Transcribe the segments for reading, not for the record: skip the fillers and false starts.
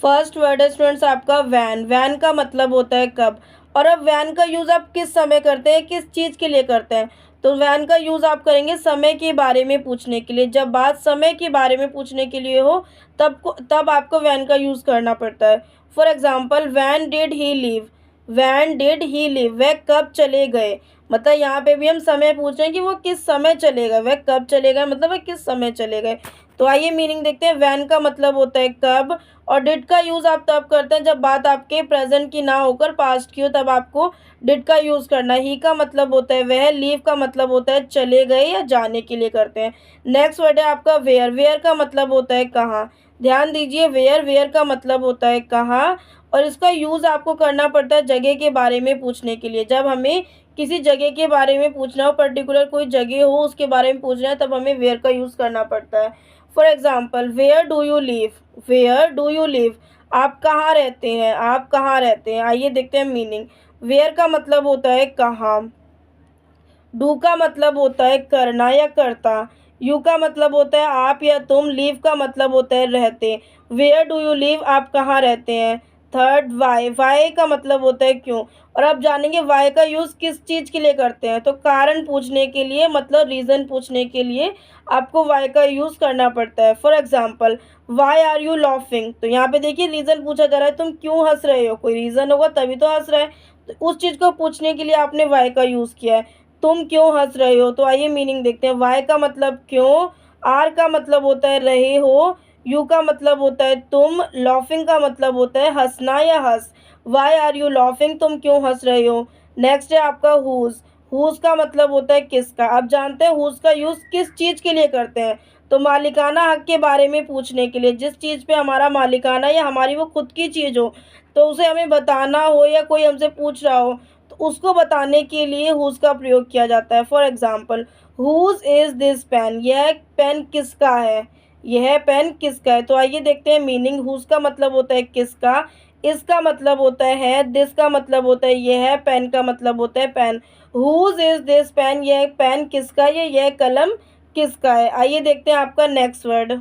First word है students आपका van. Van का मतलब होता है कब। और अब वैन का यूज़ आप किस समय करते हैं, किस चीज़ के लिए करते हैं? तो वैन का यूज़ आप करेंगे समय के बारे में पूछने के लिए। जब बात समय के बारे में पूछने के लिए हो तब आपको वैन का यूज़ करना पड़ता है। For example, when did he leave. When did he leave, वह कब चले गए। मतलब यहाँ पे भी हम समय पूछ रहे हैं कि वो किस समय चले गए, वह कब चले गए मतलब वह किस समय चले गए। तो आइए मीनिंग देखते हैं। वैन का मतलब होता है कब, और डिड का यूज़ आप तब करते हैं जब बात आपके प्रेजेंट की ना होकर पास्ट की हो, तब आपको डिड का यूज़ करना है। ही का मतलब होता है वह। लीव का मतलब होता है चले गए या जाने के लिए करते हैं। नेक्स्ट वर्ड है आपका वेयर। वेयर का मतलब होता है कहाँ। ध्यान दीजिए, वेयर, वेयर का मतलब होता है कहाँ, और इसका यूज़ आपको करना पड़ता है जगह के बारे में पूछने के लिए। जब हमें किसी जगह के बारे में पूछना हो, पर्टिकुलर कोई जगह हो उसके बारे में पूछना है, तब हमें वेयर का यूज़ करना पड़ता है। For example, where do you live. Where do you live, आप कहाँ रहते हैं, आप कहाँ रहते हैं। आइए देखते हैं मीनिंग। वेयर का मतलब होता है कहाँ। डू का मतलब होता है करना या करता। यू का मतलब होता है आप या तुम। लीव का मतलब होता है रहते। वेयर डू यू लिव, आप कहाँ रहते हैं। Third, Y. वाई का मतलब होता है क्यों। और आप जानेंगे वाई का यूज़ किस चीज़ के लिए करते हैं। तो कारण पूछने के लिए, मतलब रीज़न पूछने के लिए आपको वाई का यूज़ करना पड़ता है। For example, why are you laughing. तो यहाँ पे देखिए रीज़न पूछा जा रहा है, तुम क्यों हंस रहे हो। कोई रीज़न होगा तभी तो हंस रहे हैं। तो उस चीज़ को पूछने के लिए आपने वाई का यूज़ किया है। तुम क्यों हंस रहे हो। तो आइए मीनिंग देखते हैं। वाई का मतलब क्यों। आर का मतलब होता है रहे हो। यू का मतलब होता है तुम। लॉफिंग का मतलब होता है हंसना या हंस। वाई आर यू लॉफिंग, तुम क्यों हंस रहे हो। नेक्स्ट है आपका हुज। हुज का मतलब होता है किसका। आप जानते हैं हुज का यूज़ किस चीज़ के लिए करते हैं। तो मालिकाना हक के बारे में पूछने के लिए। जिस चीज़ पे हमारा मालिकाना या हमारी वो खुद की चीज़ हो, तो उसे हमें बताना हो या कोई हमसे पूछ रहा हो, तो उसको बताने के लिए हुज का प्रयोग किया जाता है। For example, whose is this pen, यह पेन किसका है, यह पेन किसका है। तो आइए देखते हैं मीनिंग। हुज का मतलब होता है किसका। इसका मतलब होता है दिस का मतलब होता है यह। पेन का मतलब होता है pen. Whose is this pen, यह पेन किसका है, यह कलम किसका है। आइए देखते हैं आपका नेक्स्ट वर्ड।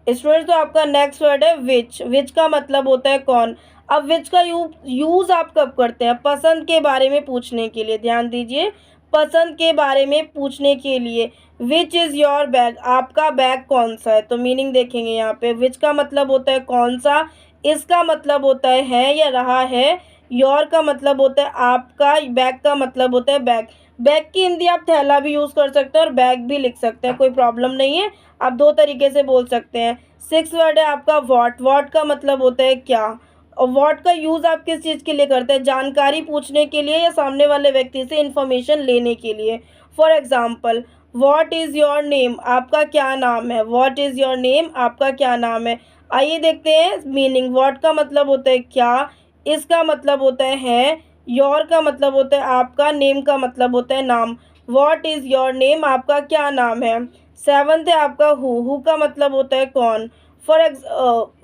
स्टूडेंट्स, तो आपका नेक्स्ट वर्ड है विच। विच का मतलब होता है कौन। अब विच का यूज़ आप कब करते हैं, पसंद के बारे में पूछने के लिए। ध्यान दीजिए, पसंद के बारे में पूछने के लिए। विच इज़ योर बैग, आपका बैग कौन सा है। तो मीनिंग देखेंगे यहाँ पे। विच का मतलब होता है कौन सा। इसका मतलब होता है या रहा है। योर का मतलब होता है आपका। बैग का मतलब होता है बैग। बैग की हिंदी आप थैला भी यूज़ कर सकते हैं और बैग भी लिख सकते हैं, कोई प्रॉब्लम नहीं है। आप दो तरीके से बोल सकते हैं। सिक्स वर्ड है आपका वॉट। वॉट का मतलब होता है क्या। और वॉट का यूज़ आप किस चीज़ के लिए करते हैं, जानकारी पूछने के लिए या सामने वाले व्यक्ति से इंफॉर्मेशन लेने के लिए। For example, what is your name, आपका क्या नाम है। वॉट इज़ योर नेम, आपका क्या नाम है। आइए देखते हैं मीनिंग। वॉट का मतलब होता है क्या। इसका मतलब होता है योर का मतलब होता है आपका। नेम का मतलब होता है नाम। वॉट इज़ योर नेम, आपका क्या नाम है। सेवन्थ है आपका हु का मतलब होता है कौन। फॉर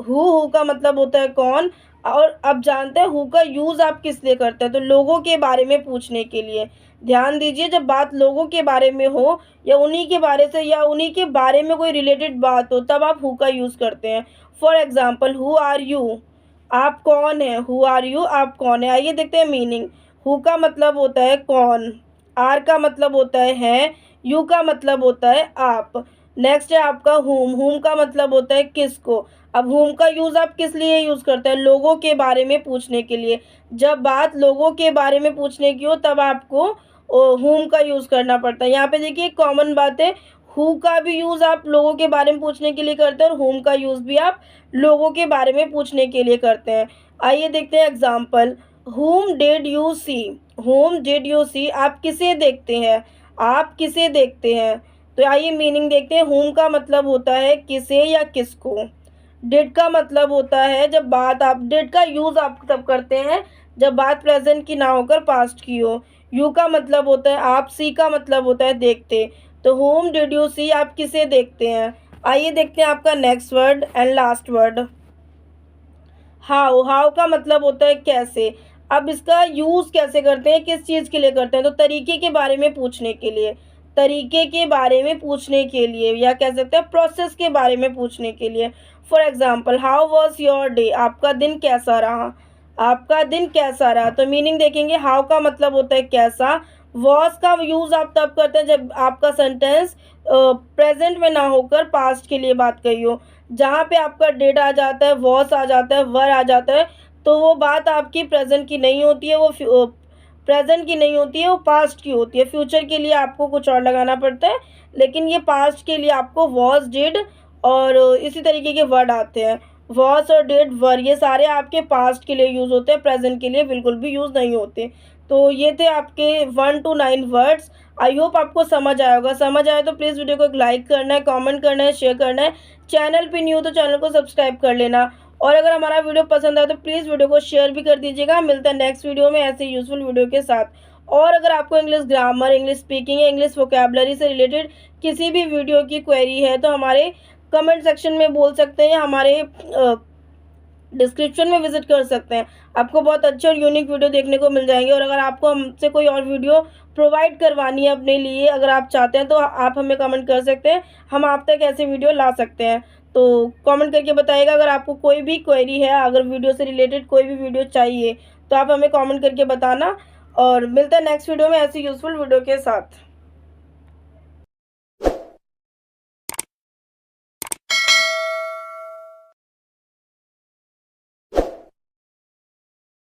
हु का मतलब होता है कौन। और अब जानते हैं हु का यूज़ आप किस लिए करते हैं, तो लोगों के बारे में पूछने के लिए। ध्यान दीजिए, जब बात लोगों के बारे में हो या उन्हीं के बारे से या उन्हीं के बारे में कोई रिलेटेड बात हो, तब आप हु का यूज़ करते हैं। For example, who are you, आप कौन हैं। हु आर यू, आप कौन है। आइए देखते हैं मीनिंग। हु का मतलब होता है कौन। आर का मतलब होता है। यू का मतलब होता है आप। नेक्स्ट है आपका हुम का मतलब होता है किसको। अब हुम का यूज़ आप किस लिए यूज़ करते हैं, लोगों के बारे में पूछने के लिए। जब बात लोगों के बारे में पूछने की हो, तब आपको हुम का यूज़ करना पड़ता है। यहाँ पे देखिए कॉमन बात है, हु का भी यूज़ आप लोगों के बारे में पूछने के लिए करते हैं और हुम का यूज़ भी आप लोगों के बारे में पूछने के लिए करते हैं। आइए देखते हैं example. whom did you see, whom did you see, आप किसे देखते हैं, आप किसे देखते हैं। तो आइए मीनिंग देखते हैं। whom का मतलब होता है किसे या किसको। डिड का मतलब होता है जब बात आप डिड का यूज़ आप तब करते हैं जब बात प्रेजेंट की ना होकर पास्ट की हो। यू का मतलब होता है आप। सी का मतलब होता है देखते। तो whom did you see, आप किसे देखते हैं। आइए देखते हैं आपका next word and last word, how. How का मतलब होता है कैसे। अब इसका यूज़ कैसे करते हैं, किस चीज़ के लिए करते हैं, तो तरीके के बारे में पूछने के लिए। तरीके के बारे में पूछने के लिए, या कह सकते हैं प्रोसेस के बारे में पूछने के लिए। For example how was your day, आपका दिन कैसा रहा, आपका दिन कैसा रहा। तो मीनिंग देखेंगे, हाउ का मतलब होता है कैसा, वॉज का यूज़ आप तब करते हैं जब आपका सेंटेंस प्रेजेंट में ना होकर पास्ट के लिए बात कही हो। जहाँ पे आपका डेट आ जाता है, वॉज आ जाता है, वर आ जाता है, तो वो बात आपकी प्रेजेंट की नहीं होती है, वो प्रेजेंट की नहीं होती है, वो पास्ट की होती है। फ्यूचर के लिए आपको कुछ और लगाना पड़ता है, लेकिन ये पास्ट के लिए आपको वॉज, डिड और इसी तरीके के वर्ड आते हैं। वॉज और डिड, वर, ये सारे आपके पास्ट के लिए यूज़ होते हैं, प्रेजेंट के लिए बिल्कुल भी यूज़ नहीं होते। तो ये थे आपके 1 to 9 वर्ड्स। आई होप आपको समझ आया होगा। समझ आया तो प्लीज़ वीडियो को एक लाइक करना है, कमेंट करना है, शेयर करना है। चैनल पे न्यू हो तो चैनल को सब्सक्राइब कर लेना, और अगर हमारा वीडियो पसंद आए तो प्लीज़ वीडियो को शेयर भी कर दीजिएगा। मिलते हैं नेक्स्ट वीडियो में ऐसे यूजफुल वीडियो के साथ। और अगर आपको इंग्लिश ग्रामर, इंग्लिश स्पीकिंग या इंग्लिश वोकेबलरी से रिलेटेड किसी भी वीडियो की क्वेरी है तो हमारे कमेंट सेक्शन में बोल सकते हैं, हमारे डिस्क्रिप्शन में विजिट कर सकते हैं। आपको बहुत अच्छे और यूनिक वीडियो देखने को मिल जाएंगे। और अगर आपको हमसे कोई और वीडियो प्रोवाइड करवानी है अपने लिए, अगर आप चाहते हैं तो आप हमें कमेंट कर सकते हैं, हम आप तक ऐसे वीडियो ला सकते हैं। तो कमेंट करके बताइएगा अगर आपको कोई भी क्वेरी है, अगर वीडियो से रिलेटेड कोई भी वीडियो चाहिए तो आप हमें कमेंट करके बताना। और मिलता है नेक्स्ट वीडियो में ऐसी यूजफुल वीडियो के साथ।